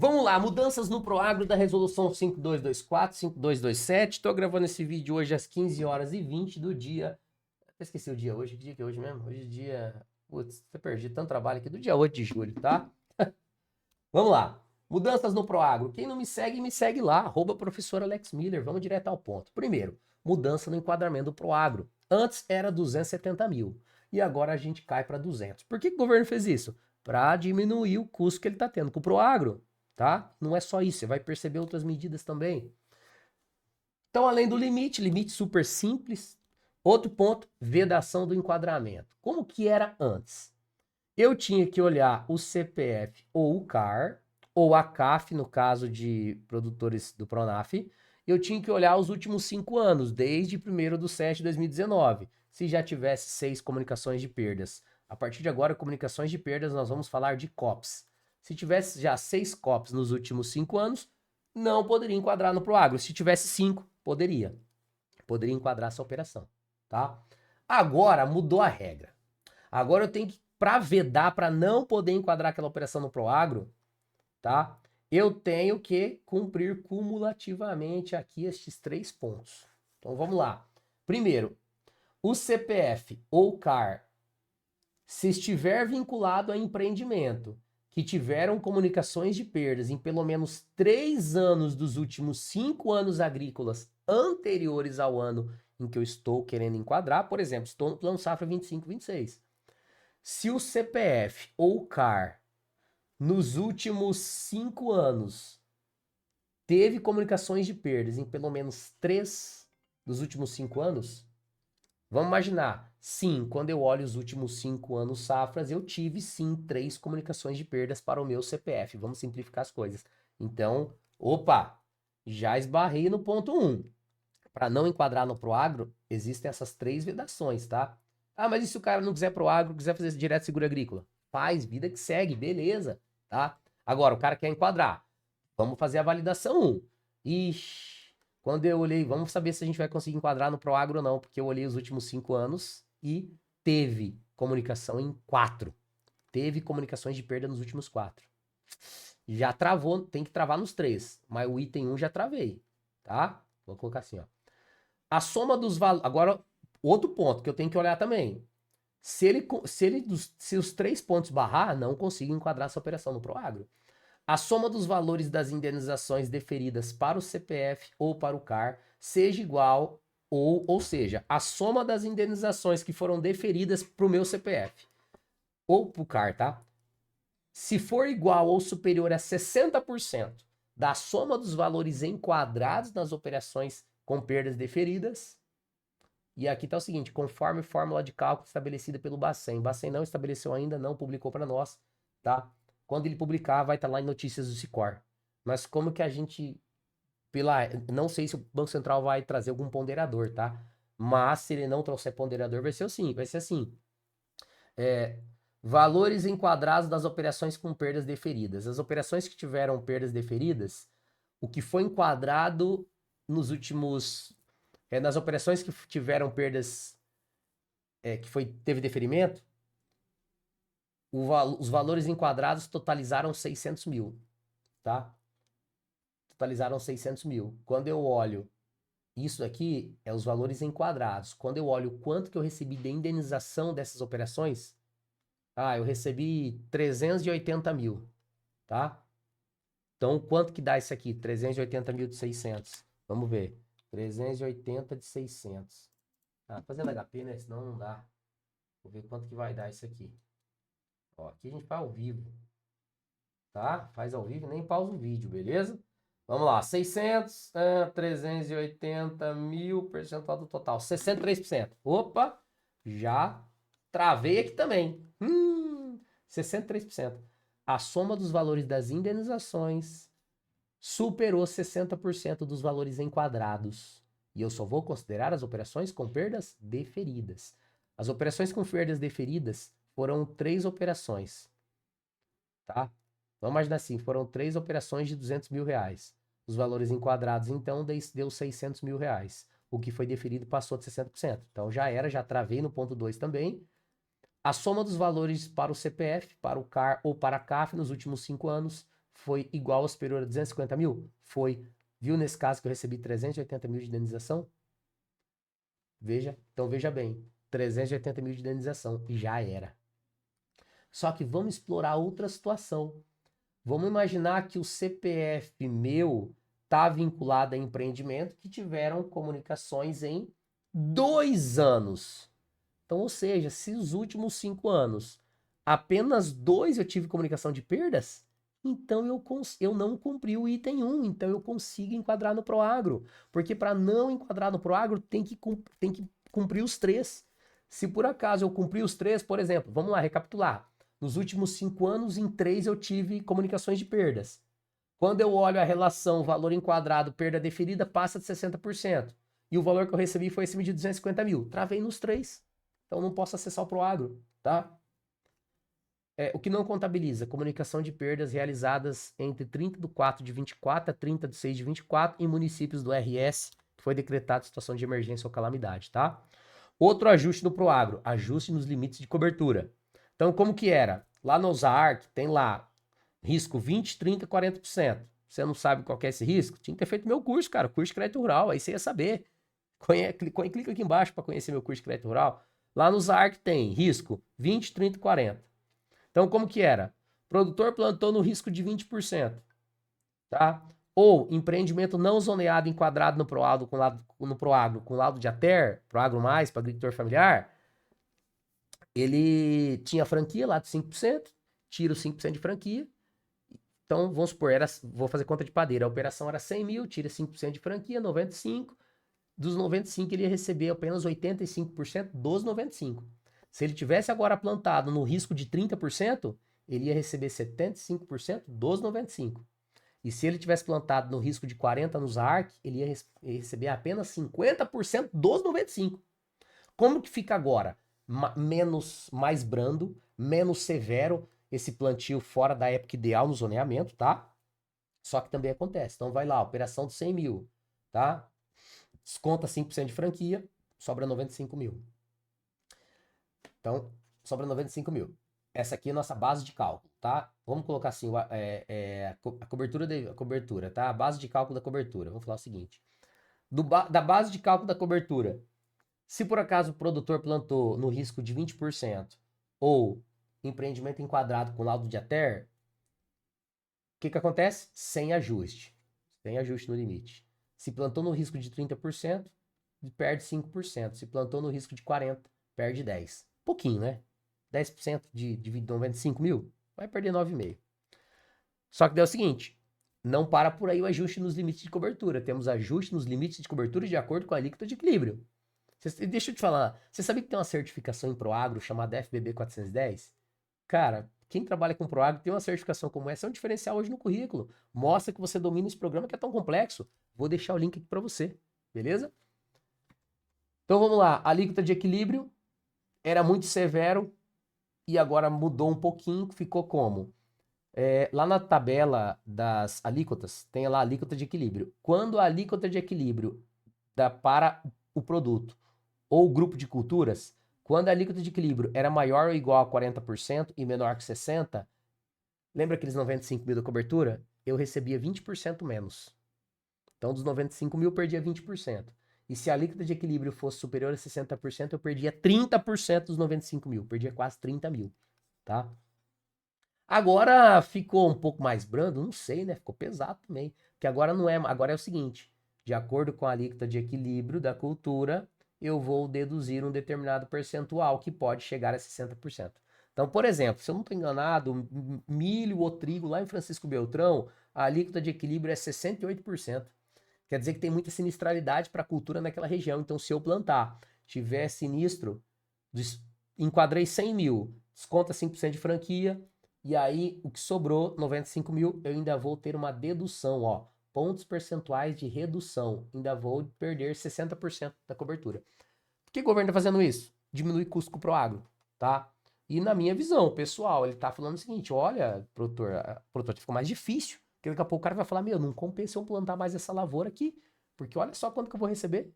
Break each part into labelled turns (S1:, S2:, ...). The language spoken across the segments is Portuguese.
S1: Vamos lá, mudanças no Proagro da resolução 5224, 5227. Estou gravando esse vídeo hoje às 15 horas e 20 do dia. Eu esqueci o dia hoje. Que dia que é hoje mesmo? Hoje é dia. Putz, eu perdi tanto trabalho aqui do dia 8 de julho, tá? Vamos lá. Mudanças no Proagro. Quem não me segue lá, professor Alex Miller. Vamos direto ao ponto. Primeiro, mudança no enquadramento do Proagro. Antes era 270 mil e agora a gente cai para 200. Por que o governo fez isso? Para diminuir o custo que ele está tendo com o Proagro, tá? Não é só isso, você vai perceber outras medidas também. Então, além do limite super simples. Outro ponto, vedação do enquadramento. Como que era antes? Eu tinha que olhar o CPF ou o CAR, ou a CAF, no caso de produtores do Pronaf, eu tinha que olhar os últimos 5 anos, desde 1º de 7 de 2019, se já tivesse 6 comunicações de perdas. A partir de agora, comunicações de perdas, nós vamos falar de COPs. Se tivesse já 6 COPs nos últimos 5 anos, não poderia enquadrar no Proagro. Se tivesse 5, poderia. Poderia enquadrar essa operação, tá? Agora mudou a regra. Agora eu tenho que, para vedar, para não poder enquadrar aquela operação no Proagro, tá? Eu tenho que cumprir cumulativamente aqui estes 3 pontos. Então vamos lá. Primeiro, o CPF ou CAR, se estiver vinculado a empreendimento que tiveram comunicações de perdas em pelo menos 3 anos dos últimos 5 anos agrícolas anteriores ao ano em que eu estou querendo enquadrar, por exemplo, estou no plano safra 25-26. Se o CPF ou o CAR nos últimos 5 anos teve comunicações de perdas em pelo menos 3 dos últimos 5 anos, vamos imaginar, sim, quando eu olho os últimos 5 anos safras, eu tive sim 3 comunicações de perdas para o meu CPF. Vamos simplificar as coisas. Então, opa, já esbarrei no ponto 1. Para não enquadrar no Proagro, existem essas 3 vedações, tá? Ah, mas e se o cara não quiser Proagro, quiser fazer direto seguro agrícola? Faz, vida que segue, beleza, tá? Agora, o cara quer enquadrar. Vamos fazer a validação 1. Ixi, quando eu olhei, vamos saber se a gente vai conseguir enquadrar no Proagro ou não, porque eu olhei os últimos 5 anos e teve comunicação em 4. Teve comunicações de perda nos últimos 4. Já travou, tem que travar nos 3, mas o item 1 já travei, tá? Vou colocar assim, ó. A soma dos valores. Agora, outro ponto que eu tenho que olhar também. Se os 3 pontos barrar, não consigo enquadrar essa operação no Proagro. A soma dos valores das indenizações deferidas para o CPF ou para o CAR seja igual, ou seja, a soma das indenizações que foram deferidas para o meu CPF ou para o CAR, tá? Se for igual ou superior a 60% da soma dos valores enquadrados nas operações com perdas deferidas. E aqui está o seguinte, conforme fórmula de cálculo estabelecida pelo Bacen. O Bacen não estabeleceu ainda, não publicou para nós, tá? Quando ele publicar, vai estar lá em notícias do Sicor. Mas como que a gente, não sei se o Banco Central vai trazer algum ponderador, tá? Mas se ele não trouxer ponderador, vai ser assim. Valores enquadrados das operações com perdas deferidas. As operações que tiveram perdas deferidas, o que foi enquadrado nos últimos nas operações que tiveram perdas, teve deferimento, os valores enquadrados totalizaram 600 mil, tá? Totalizaram 600 mil. Quando eu olho, isso aqui é os valores enquadrados. Quando eu olho quanto que eu recebi de indenização dessas operações, eu recebi 380 mil, tá? Então, quanto que dá isso aqui? 380 mil de 600. Vamos ver. 380 de 600. Fazendo HP, né? Senão não dá. Vou ver quanto que vai dar isso aqui. Ó, aqui a gente faz ao vivo. Tá? Faz ao vivo, nem pausa o vídeo, beleza? Vamos lá. 600, 380 mil, percentual do total. 63%. Opa! Já travei aqui também. 63%. A soma dos valores das indenizações superou 60% dos valores enquadrados. E eu só vou considerar as operações com perdas deferidas. As operações com perdas deferidas foram 3 operações, tá? Vamos imaginar assim, foram 3 operações de 200 mil reais. Os valores enquadrados, então, deu 600 mil reais. O que foi deferido passou de 60%. Então, já travei no ponto 2 também. A soma dos valores para o CPF, para o CAR ou para a CAF nos últimos 5 anos Foi igual ou superior a 250 mil? Foi. Viu nesse caso que eu recebi 380 mil de indenização? Veja, então veja bem, 380 mil de indenização, e já era. Só que vamos explorar outra situação. Vamos imaginar que o CPF meu está vinculado a empreendimento que tiveram comunicações em 2 anos. Então, ou seja, se os últimos 5 anos, apenas 2 eu tive comunicação de perdas, então eu não cumpri o item 1, então eu consigo enquadrar no Proagro. Porque para não enquadrar no Proagro, tem que cumprir os 3. Se por acaso eu cumprir os 3, por exemplo, vamos lá, recapitular. Nos últimos 5 anos, em 3 eu tive comunicações de perdas. Quando eu olho a relação valor enquadrado, perda deferida, passa de 60%. E o valor que eu recebi foi acima de 250 mil. Travei nos 3. Então não posso acessar o Proagro, tá? O que não contabiliza? Comunicação de perdas realizadas entre 30 de 4 de 24 a 30 de 6 de 24 em municípios do RS, que foi decretado situação de emergência ou calamidade, tá? Outro ajuste no Proagro, ajuste nos limites de cobertura. Então, como que era? Lá no ZAARC tem lá risco 20, 30, 40%. Você não sabe qual que é esse risco? Tinha que ter feito meu curso, cara, curso de crédito rural, aí você ia saber. Clica aqui embaixo para conhecer meu curso de crédito rural. Lá no ZAARC tem risco 20, 30 e 40. Então, como que era? Produtor plantou no risco de 20%, tá? Ou empreendimento não zoneado enquadrado no Proagro com laudo de ATER, Proagro mais para agricultor familiar, ele tinha franquia lá de 5%, tira os 5% de franquia. Então, vamos supor, vou fazer conta de padeiro, a operação era 100 mil, tira 5% de franquia, 95. Dos 95, ele ia receber apenas 85% dos 95. Se ele tivesse agora plantado no risco de 30%, ele ia receber 75% dos 95. E se ele tivesse plantado no risco de 40% nos ARC, ele ia receber apenas 50% dos 95. Como que fica agora? Mais brando, menos severo esse plantio fora da época ideal no zoneamento, tá? Só que também acontece. Então vai lá, operação de 100 mil, tá? Desconta 5% de franquia, sobra 95 mil. Então, sobra 95 mil. Essa aqui é a nossa base de cálculo, tá? Vamos colocar assim, a cobertura, tá? A base de cálculo da cobertura. Vamos falar o seguinte. Da base de cálculo da cobertura, se por acaso o produtor plantou no risco de 20% ou empreendimento enquadrado com laudo de ATER, o que acontece? Sem ajuste. Sem ajuste no limite. Se plantou no risco de 30%, perde 5%. Se plantou no risco de 40%, perde 10%. Pouquinho, né? 10% de 95 mil, vai perder 9,5%. Só que daí é o seguinte, não para por aí o ajuste nos limites de cobertura. Temos ajuste nos limites de cobertura de acordo com a alíquota de equilíbrio. Deixa eu te falar, você sabia que tem uma certificação em Proagro chamada FBB 410? Cara, quem trabalha com Proagro tem uma certificação como essa, é um diferencial hoje no currículo. Mostra que você domina esse programa que é tão complexo. Vou deixar o link aqui para você, beleza? Então vamos lá, a alíquota de equilíbrio era muito severo e agora mudou um pouquinho, ficou como? Lá na tabela das alíquotas, tem lá a alíquota de equilíbrio. Quando a alíquota de equilíbrio dá para o produto ou grupo de culturas, quando a alíquota de equilíbrio era maior ou igual a 40% e menor que 60%, lembra aqueles 95 mil da cobertura? Eu recebia 20% menos. Então, dos 95 mil, eu perdia 20%. E se a alíquota de equilíbrio fosse superior a 60%, eu perdia 30% dos 95 mil. Perdia quase 30 mil, tá? Agora ficou um pouco mais brando, não sei, né? Ficou pesado também. Porque agora não é. Agora é o seguinte: de acordo com a alíquota de equilíbrio da cultura, eu vou deduzir um determinado percentual que pode chegar a 60%. Então, por exemplo, se eu não estou enganado, milho ou trigo lá em Francisco Beltrão, a alíquota de equilíbrio é 68%. Quer dizer que tem muita sinistralidade para a cultura naquela região. Então, se eu plantar, tiver sinistro, enquadrei 100 mil, desconta 5% de franquia, e aí o que sobrou, 95 mil, eu ainda vou ter uma dedução, ó, pontos percentuais de redução, ainda vou perder 60% da cobertura. Por que o governo está fazendo isso? Diminui custo pro agro, tá? E na minha visão, pessoal, ele tá falando o seguinte, olha, produtor, ficou mais difícil, porque daqui a pouco o cara vai falar, meu, não compensa eu plantar mais essa lavoura aqui, porque olha só quanto que eu vou receber.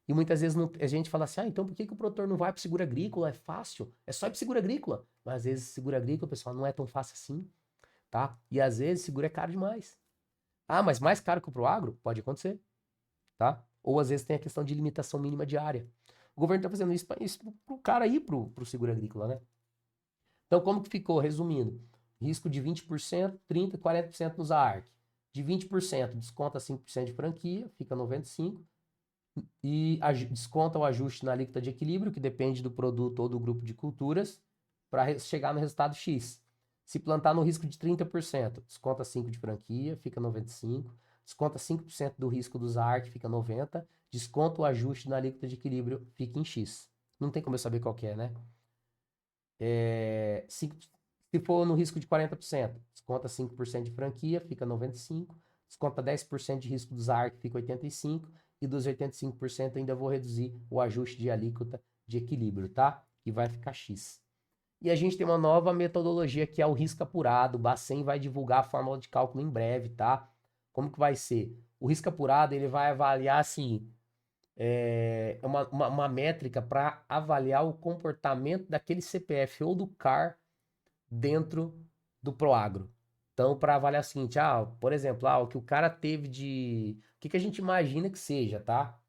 S1: E muitas vezes a gente fala assim, então por que o produtor não vai para o seguro agrícola? É fácil, é só ir para o seguro agrícola. Mas às vezes seguro agrícola, pessoal, não é tão fácil assim. tá? E às vezes seguro é caro demais. Ah, mas mais caro que o Proagro? Pode acontecer, tá? Ou às vezes tem a questão de limitação mínima diária. O governo tá fazendo isso pro cara ir pro seguro agrícola, né? Então, como que ficou? Resumindo, risco de 20%, 30%, 40% nos ARC. De 20%, desconta 5% de franquia, fica 95%. E desconta o ajuste na alíquota de equilíbrio, que depende do produto ou do grupo de culturas, para chegar no resultado X. Se plantar no risco de 30%, desconta 5% de franquia, fica 95%. Desconta 5% do risco dos ARC, fica 90%. Desconta o ajuste na alíquota de equilíbrio, fica em X. Não tem como eu saber qual que é, né? Se for no risco de 40%, desconta 5% de franquia, fica 95%. Desconta 10% de risco dos ARC, fica 85%. E dos 85% ainda vou reduzir o ajuste de alíquota de equilíbrio, tá? E vai ficar X. E a gente tem uma nova metodologia que é o risco apurado. O Bacen vai divulgar a fórmula de cálculo em breve, tá? Como que vai ser? O risco apurado, ele vai avaliar, assim, uma métrica para avaliar o comportamento daquele CPF ou do CAR dentro do Proagro. Então, para avaliar o seguinte, por exemplo, o que o cara teve de... O que a gente imagina que seja, tá?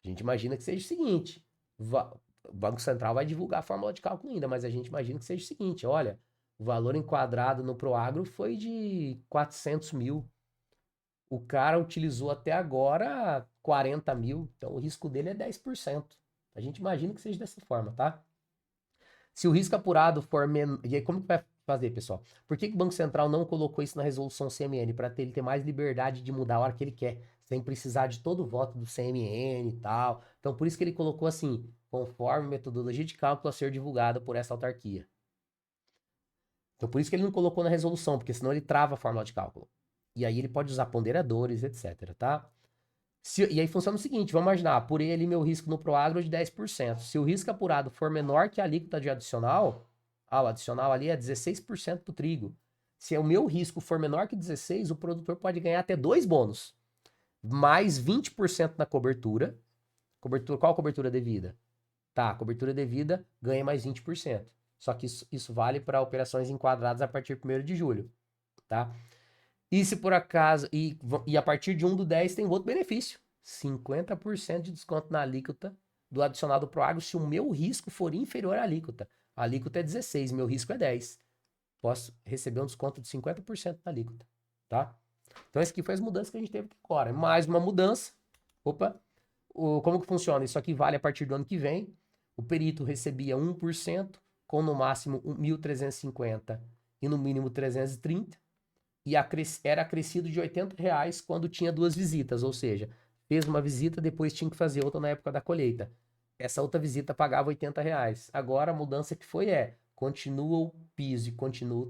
S1: A gente imagina que seja o seguinte, o Banco Central vai divulgar a fórmula de cálculo ainda, mas a gente imagina que seja o seguinte, olha, o valor enquadrado no Proagro foi de 400 mil. O cara utilizou até agora 40 mil, então o risco dele é 10%. A gente imagina que seja dessa forma, tá? Se o risco apurado for menor. E aí, como que vai fazer, pessoal? Por que o Banco Central não colocou isso na resolução CMN? Para ele ter mais liberdade de mudar a hora que ele quer, sem precisar de todo o voto do CMN e tal. Então, por isso que ele colocou assim, conforme metodologia de cálculo a ser divulgada por essa autarquia. Então, por isso que ele não colocou na resolução, porque senão ele trava a fórmula de cálculo. E aí ele pode usar ponderadores, etc, tá? E aí funciona o seguinte, vamos imaginar, apurei ali meu risco no Proagro de 10%. Se o risco apurado for menor que a alíquota de adicional, o adicional ali é 16% do trigo. Se o meu risco for menor que 16%, o produtor pode ganhar até 2 bônus. Mais 20% na cobertura. Qual a cobertura devida? Tá, a cobertura devida ganha mais 20%. Só que isso vale para operações enquadradas a partir de 1º de julho, tá? E se por acaso. E a partir de 1/10 tem outro benefício: 50% de desconto na alíquota do adicional do Proagro se o meu risco for inferior à alíquota. A alíquota é 16, meu risco é 10. Posso receber um desconto de 50% na alíquota, tá? Então, esse aqui foi as mudanças que a gente teve agora. Mais uma mudança. Opa! Como que funciona? Isso aqui vale a partir do ano que vem. O perito recebia 1%, com no máximo 1.350 e no mínimo 330. E era acrescido de R$ 80 quando tinha 2 visitas, ou seja, fez uma visita, depois tinha que fazer outra na época da colheita. Essa outra visita pagava R$ 80. Agora a mudança que foi continua o piso e continua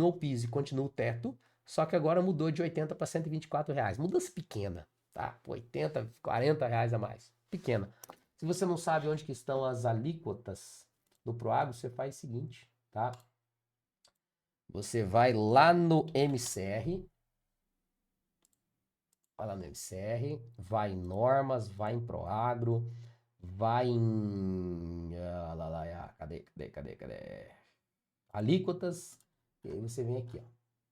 S1: o piso e continua o teto, só que agora mudou de 80 para R$ 124. Mudança pequena, tá? 80, R$ 40 a mais. Pequena. Se você não sabe onde que estão as alíquotas do Proagro, você faz o seguinte, tá? Você vai lá no MCR, vai em normas, vai em Proagro, vai em. Cadê? Alíquotas. E aí você vem aqui, ó.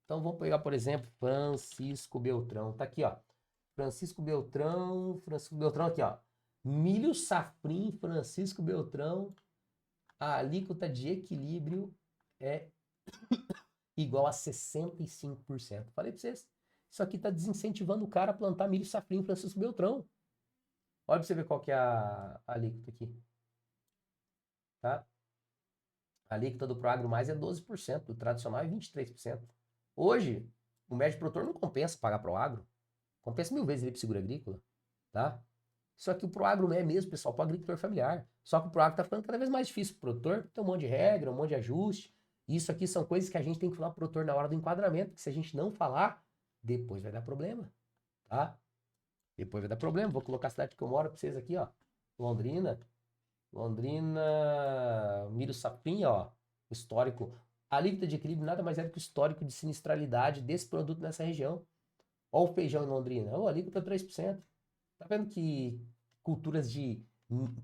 S1: Então vamos pegar, por exemplo, Francisco Beltrão. Tá aqui, ó. Francisco Beltrão aqui, ó. Milho Safrim, Francisco Beltrão. A alíquota de equilíbrio é igual a 65%. Falei pra vocês, isso aqui tá desincentivando o cara a plantar milho safrinho Francisco Beltrão. Olha pra você ver qual que é a alíquota aqui. Tá? A alíquota do Proagro Mais é 12%, do tradicional é 23%. Hoje, o médio produtor não compensa pagar Proagro. Compensa 1000 vezes ele pro seguro agrícola. Tá? Isso aqui o Proagro não é mesmo, pessoal, pro agricultor familiar. Só que o Proagro tá ficando cada vez mais difícil pro produtor, tem um monte de regra, um monte de ajuste. Isso aqui são coisas que a gente tem que falar pro produtor na hora do enquadramento, que se a gente não falar, depois vai dar problema, tá? Depois vai dar problema. Vou colocar a cidade que eu moro pra vocês aqui, ó. Londrina, Miro Sapim, ó. Histórico. A alíquota de equilíbrio nada mais é do que o histórico de sinistralidade desse produto nessa região. Ó o feijão em Londrina. Ó, a alíquota 3%. Tá vendo que culturas de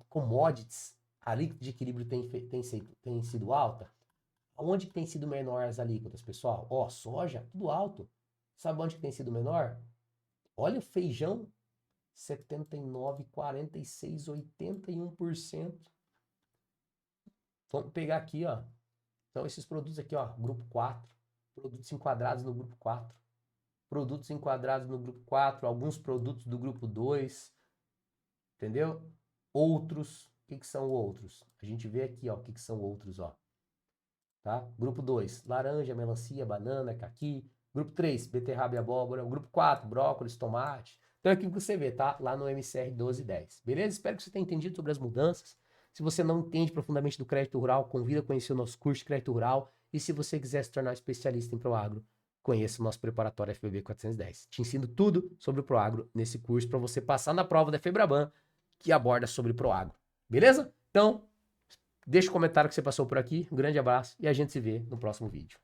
S1: commodities, a alíquota de equilíbrio tem sido alta? Onde que tem sido menor as alíquotas, pessoal? Ó, soja, tudo alto. Sabe onde que tem sido menor? Olha o feijão, 79, 46, 81%. Vamos pegar aqui, ó. Então, esses produtos aqui, ó, grupo 4. Produtos enquadrados no grupo 4. Produtos enquadrados no grupo 4. Alguns produtos do grupo 2. Entendeu? Outros. O que que são outros? A gente vê aqui, ó, o que que são outros, ó. Tá? Grupo 2, laranja, melancia, banana, caqui. Grupo 3, beterraba e abóbora. O grupo 4, brócolis, tomate. Então é aquilo que você vê, tá? Lá no MCR 1210. Beleza? Espero que você tenha entendido sobre as mudanças. Se você não entende profundamente do crédito rural, convido a conhecer o nosso curso de crédito rural. E se você quiser se tornar especialista em Proagro, conheça o nosso preparatório FBB 410. Te ensino tudo sobre o Proagro nesse curso para você passar na prova da FEBRABAN que aborda sobre Proagro. Beleza? Então, deixa o comentário que você passou por aqui. Um grande abraço e a gente se vê no próximo vídeo.